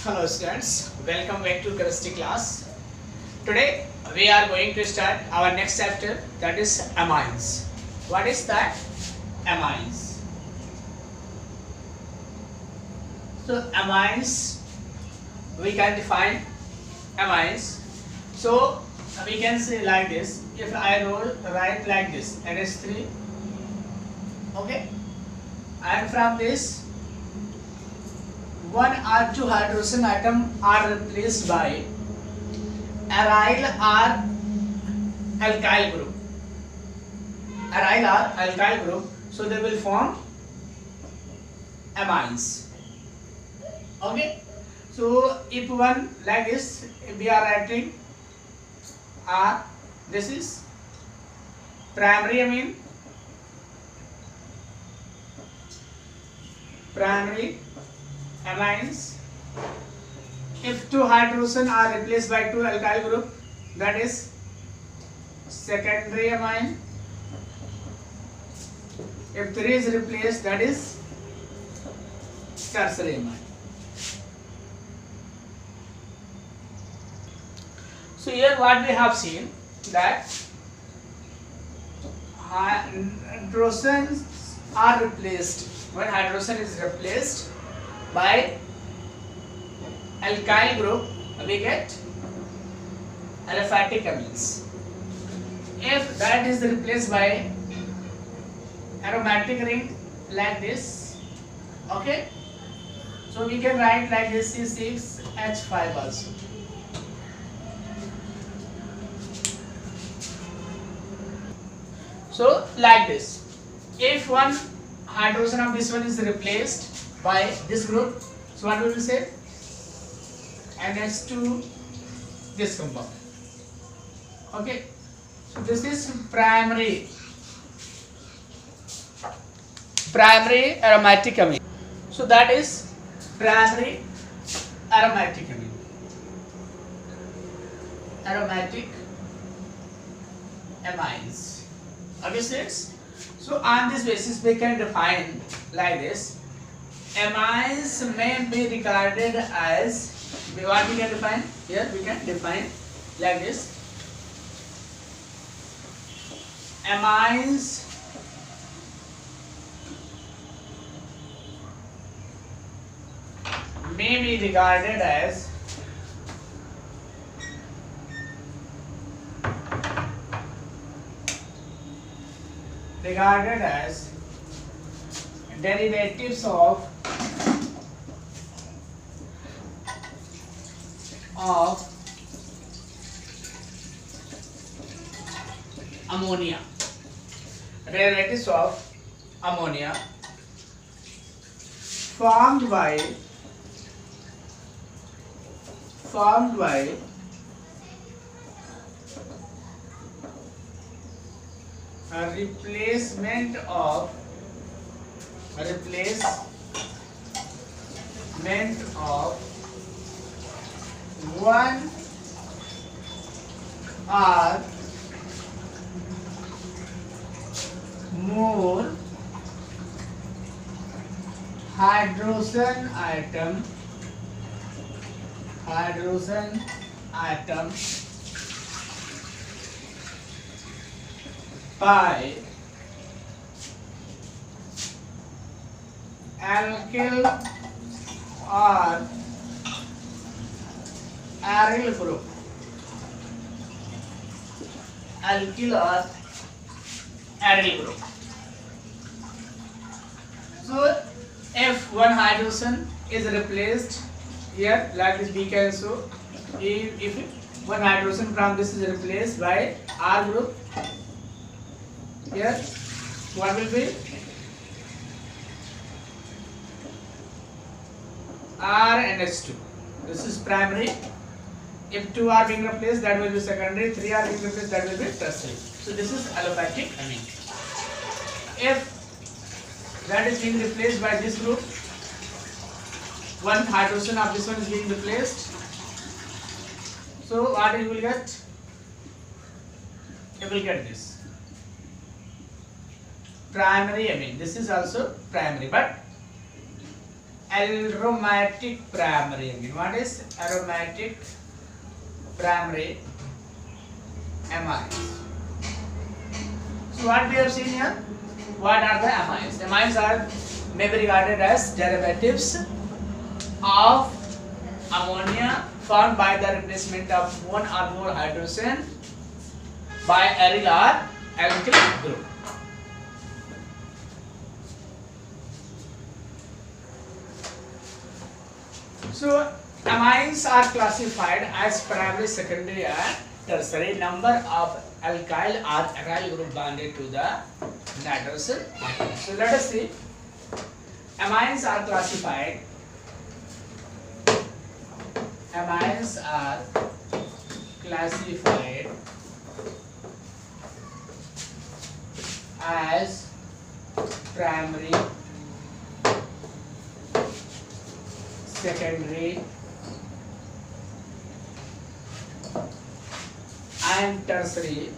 Hello students, welcome back to chemistry class. Today we are going to start our next chapter, that is amines. What is that? Amines. So amines, we can define amines. So we can say like this, if I write like this, NH3, okay, and from this one or two hydrogen atom are replaced by aryl or alkyl group. Aryl or alkyl group, so they will form amines. Okay, so if one like this, we are writing this is primary amine, primary amines. If two hydrogen are replaced by two alkyl group, that is secondary amine. If three is replaced, that is tertiary amine. So here what we have seen, that hydrogens are replaced, when hydrogen is replaced by alkyl group, we get aliphatic amines. If that is replaced by aromatic ring like this, okay, so we can write like this C6H5 also. So like this, if one hydrogen of this one is replaced by this group, so what we will say? NH2 this compound. Okay, so this is primary aromatic amine. So that is primary aromatic amine. Aromatic amines. Okay, students. So on this basis we can define like this. Amines may be regarded as, what we can define? Here we can define like this. Amines may be regarded as derivatives of ammonia. Derivatives of ammonia formed by a replacement of one or more hydrogen atom by alkyl or aryl group. So if one hydrogen is replaced here, like this we can show, if one hydrogen from this is replaced by R group, here what will be? R and H2. This is primary. If two are being replaced, that will be secondary. Three are being replaced, that will be tertiary. So this is aliphatic amine. If that is being replaced by this group, one hydrogen of this one is being replaced. So what you will get? You will get this primary amine. This is also primary, but aromatic primary amine. What is aromatic primary amines? So what we have seen here? What are the amines? Amines are may be regarded as derivatives of ammonia formed by the replacement of one or more hydrogen by aryl or alkyl group. So amines are classified as primary, secondary and tertiary. Number of alkyl or aryl group bonded to the nitrogen atom. So let us see. Amines are classified. Amines are classified as primary, secondary and tertiary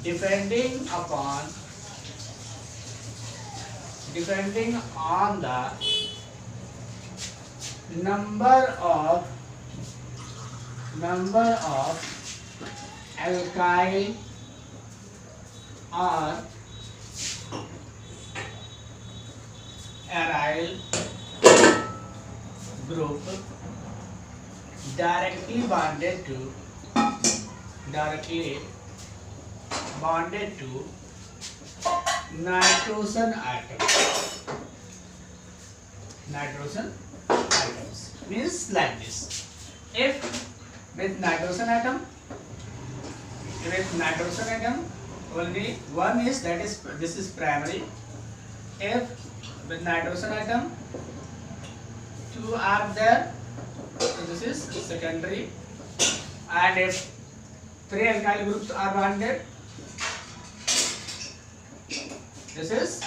depending on the number of alkyl or aryl group directly bonded to nitrogen atoms means like this. If with nitrogen atom only one is, that is, this is primary. If with nitrogen atom two are there, so this is secondary. And if three alkyl groups are bonded, this is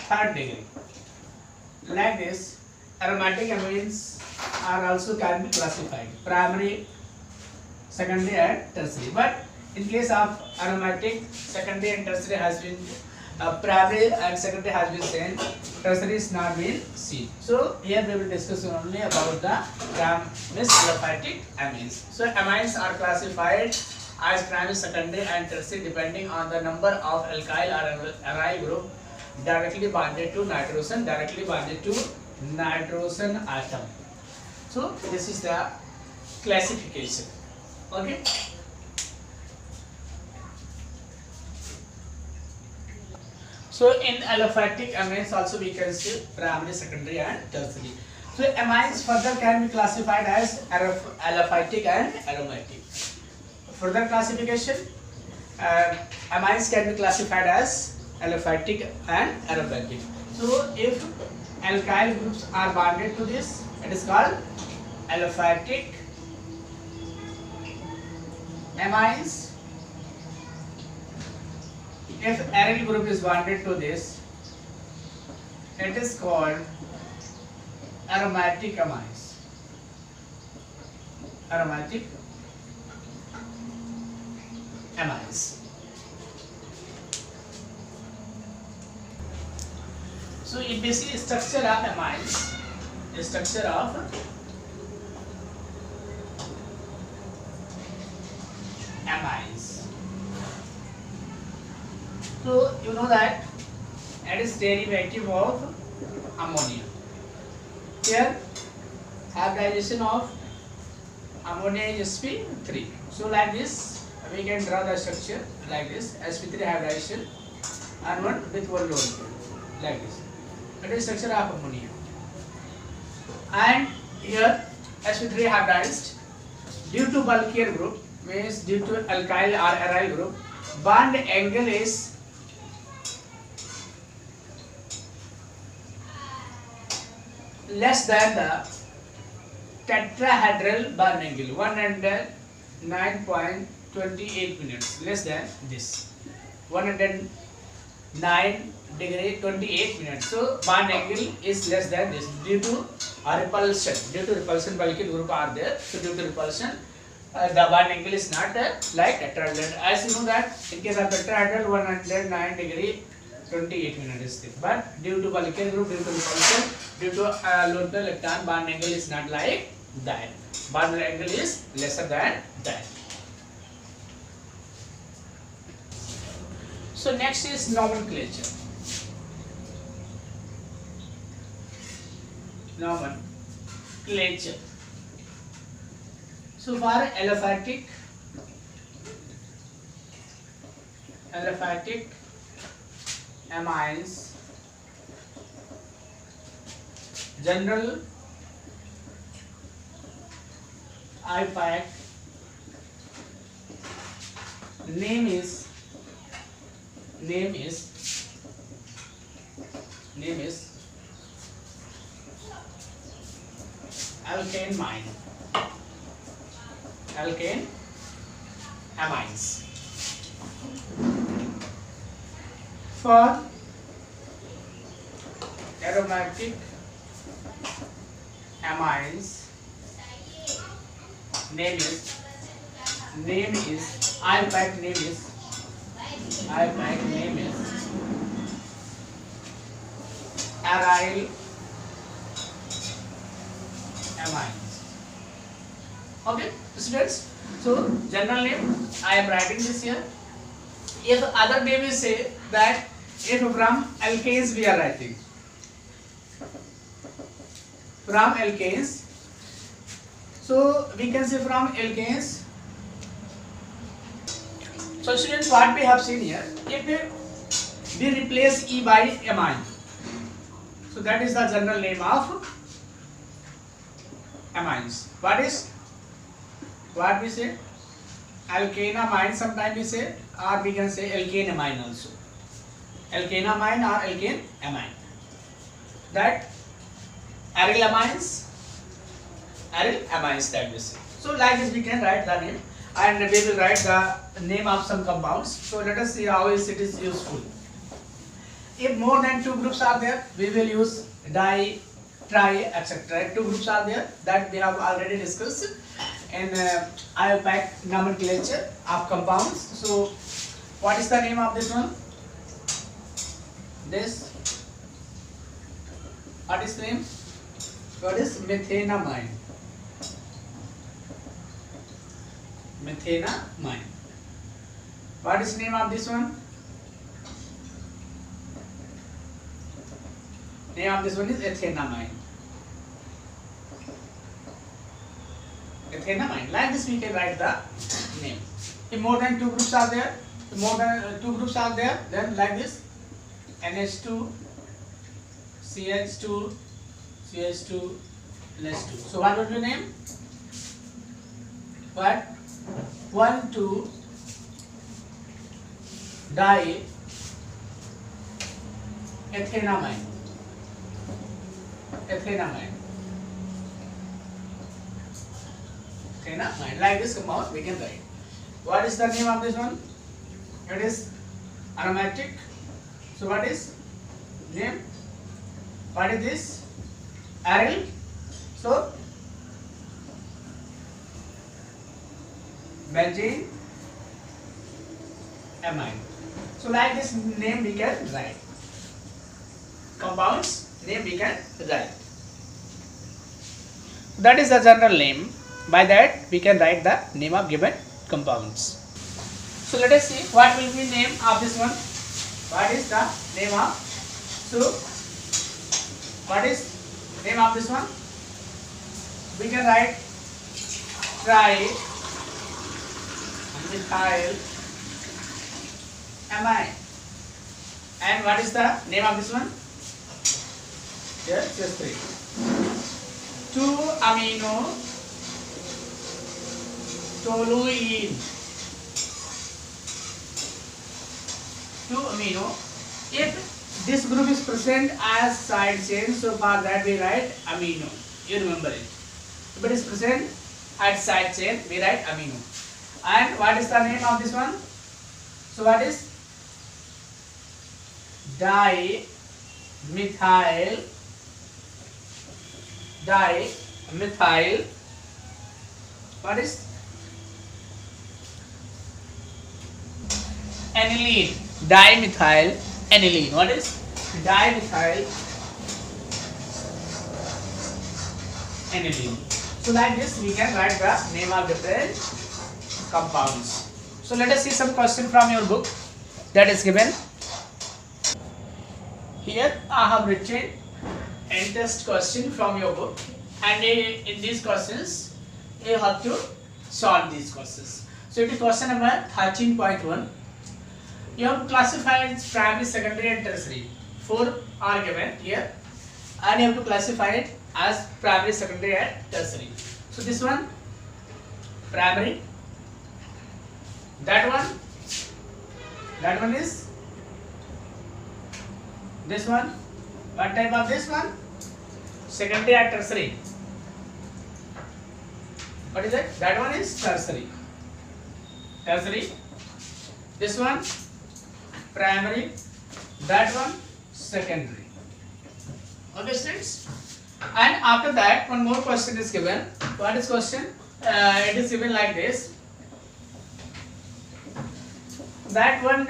third degree. Like this, aromatic amines are also can be classified primary, secondary and tertiary. But in case of aromatic, secondary and tertiary has been primary and secondary has been seen, tertiary is not been seen. So here we will discuss only about the aliphatic amines. So amines are classified as primary, secondary and tertiary depending on the number of alkyl or aryl group directly bonded to nitrogen atom. So this is the classification. Okay. So in aliphatic amines also we can see primary, secondary and tertiary. So amines further can be classified as aliphatic and aromatic. Further classification, amines can be classified as aliphatic and aromatic. So if alkyl groups are bonded to this, it is called aliphatic amines. If aryl group is bonded to this, it is called aromatic amines. Aromatic amines. So it basically structure of amines, structure of amines. So you know that it is derivative of ammonia. Here hybridization of ammonia is sp3. So like this we can draw the structure like this: sp3 hybridization and one with one load like this. It is structure of ammonia. And here sp3 hybridized due to bulkier group, means due to alkyl or aryl group, bond angle is less than the tetrahedral bond angle, 109.28 minutes, less than this, 109 degree 28 minutes. So bond angle is less than this due to repulsion. Due to repulsion, bulky group are there. So due to repulsion, the bond angle is not like tetrahedral. As you know that in case of tetrahedral, 109 degree 28 minutes thick. But due to alkyl group, due to repulsion, due to local electron, bond angle is not like that. Bond angle is lesser than that. So next is nomenclature. Nomenclature. So for aliphatic amines, general IUPAC name is alkane amines. For aromatic amines, name is IUPAC name is aryl amines. Okay, students. So general name I am writing this here. If other name is say that if from alkanes we are writing from alkanes, so we can say from alkanes. So students, what we have seen here, if we replace E by amine, so that is the general name of amines. What we say? Alkane amine, sometimes we say, or we can say alkane amine also. Alkane amine or alkane amine. That aryl amines that we say. So like this we can write the name, and we will write the name of some compounds. So let us see how it is useful. If more than 2 groups are there, we will use di, tri, etc. 2 groups are there, that we have already discussed in IUPAC nomenclature of compounds. So what is the name of this one? What is the name? What is methenamine? Methenamine. What is the name of this one? Name of this one is ethenamine. Ethenamine. Like this we can write the name. If more than 2 groups are there, then like this, NH2, CH2, CH2, NH2. So what would be name? What? 1,2 diethenamine. Ethenamine. Like this compound we can write. What is the name of this one? It is aromatic. So what is name? What is this? Aryl. So benzene amine. So like this name we can write. Compounds name we can write. That is the general name. By that we can write the name of given compounds. So let us see what will be name of this one. What is the name of? So what is name of this one? We can write trimethyl amine. And what is the name of this one? Yes, just 3. 2-amino toluene. 2-amino. If this group is present as side chain, so for that we write amino. You remember it. If it is present at side chain, we write amino. And what is the name of this one? So what is dimethyl what is aniline? Dimethyl aniline. What is dimethyl aniline? So like this we can write the name of different compounds. So let us see some question from your book that is given. Here I have written a test question from your book, and in these questions you have to solve these questions. So it is question number 13.1. You have classified primary, secondary and tertiary. 4 are given here, and you have to classify it as primary, secondary and tertiary. So this one primary, that one is this one. What type of this one? Secondary or tertiary? What is it? That one is tertiary. Tertiary. This one primary. That one secondary. Okay, students. And after that, one more question is given. What is question? It is given like this. That one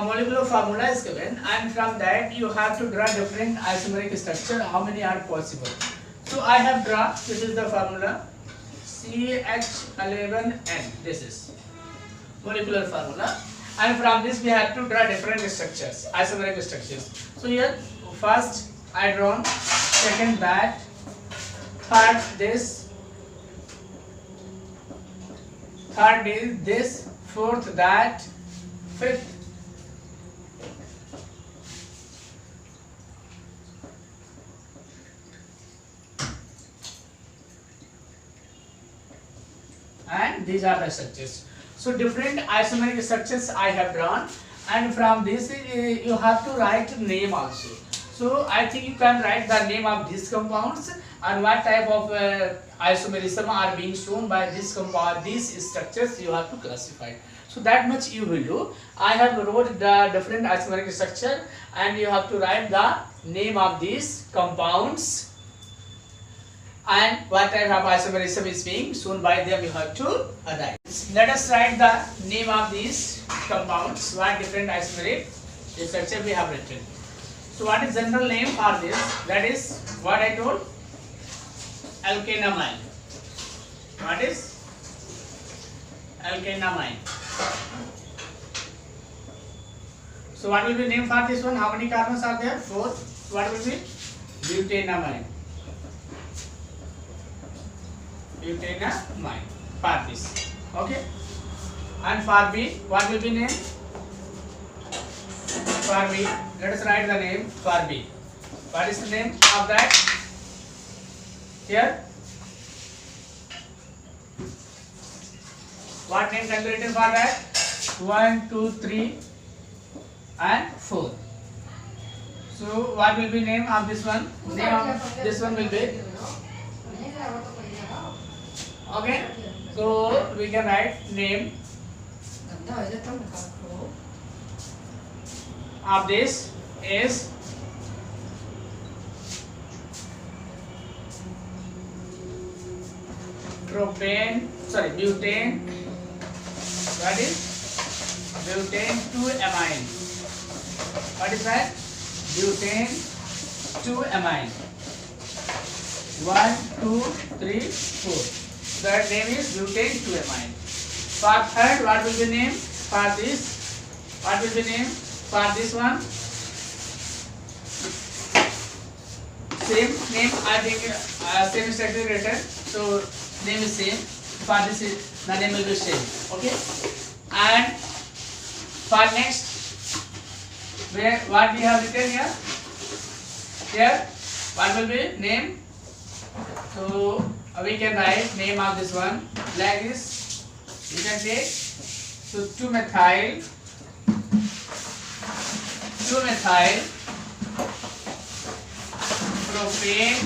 molecular formula is given, and from that you have to draw different isomeric structure. How many are possible? So I have drawn. This is the formula CH11N. This is molecular formula, and from this we have to draw different structures, isomeric structures. So here first I drawn, second that, third this, third is this, fourth that, fifth and these are the structures. So different isomeric structures I have drawn, and from this you have to write name also. So I think you can write the name of these compounds and what type of isomerism are being shown by this compound, these structures you have to classify. So that much you will do. I have wrote the different isomeric structure, and you have to write the name of these compounds and what type of isomerism is being shown by them you have to write. Let us write the name of these compounds, what different isomeric structure we have written. So what is general name for this? That is what I told, alkanamide. What is alkanamide? So what will be name for this one? How many carbons are there? 4. What will be? Butanamide. Butanamide for this. Okay. And for B, what will be name? For B, let us write the name for B. What is the name of that? Here. What name can be written for that? 1, 2, 3 and 4. So what will be name of this one? Name of this one will be, okay. So we can write name of this is butane. What is butane 2-amine? What is that? Butane 2-amine. 1, 2, 3, 4. That name is butane 2-amine. For third, what will be name for this? What will be name for this one? Same name, I think same structure written. So name is same. For this is the name will be same. Okay. And for next, where what we have written here? Here, what will be name? So we can write name of this one like this. You can take, so 2-methyl propane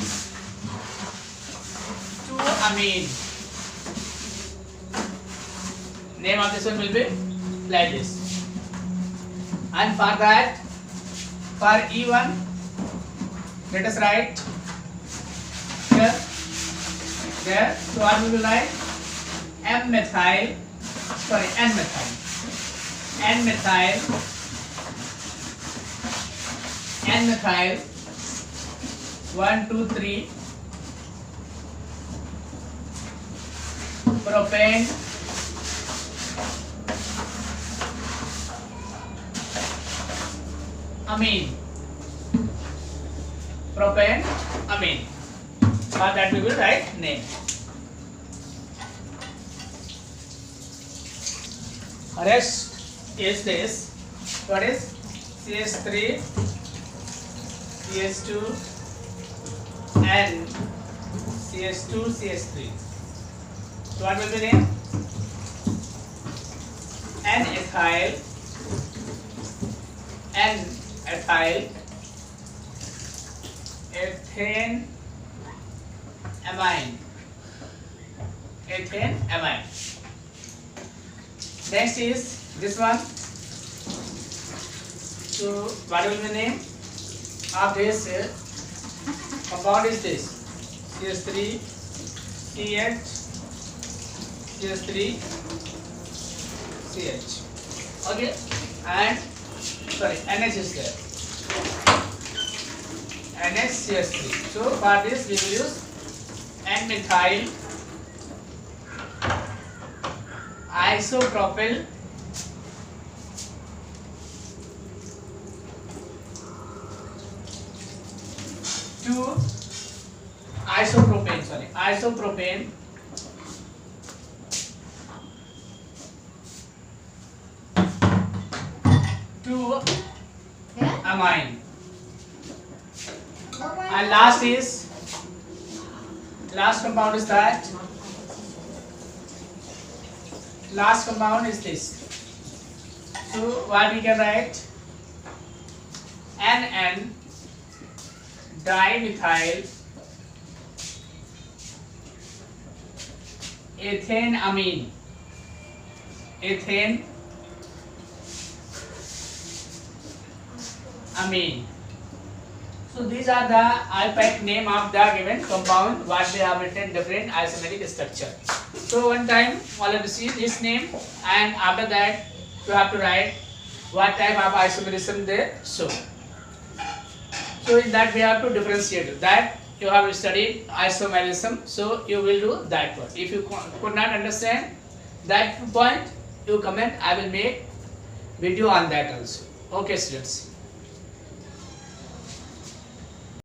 2-amine. Name of this one will be like this. And for that, for E1, let us write here, there. So what will be like? N-methyl N-methyl 1 2 3 propane amine. Propane amine. For that we will write name. Rest is this. What is CH3, CH2 and CH2, CH3. So what will be name? N-ethyl, N-ethyl, ethane amine, ethane amine. Next is this one. So what will be the name of this compound is this? CH3, CH, CH3, CH. Okay, and sorry, NH is there. NHCH3. So for this we will use N-methyl isopropyl to isopropane to amine. And last compound is that. Last compound is this. So what we can write? NN dimethyl ethane amine. Ethane amine. So these are the alphabet name of the given compound. What they have written different isomeric structure. So one time all of you see this name, and after that you have to write what type of isomerism they show. So in that we have to differentiate that. You have studied isomerism, so you will do that one. If you could not understand that point, you comment. I will make video on that also. Okay, students.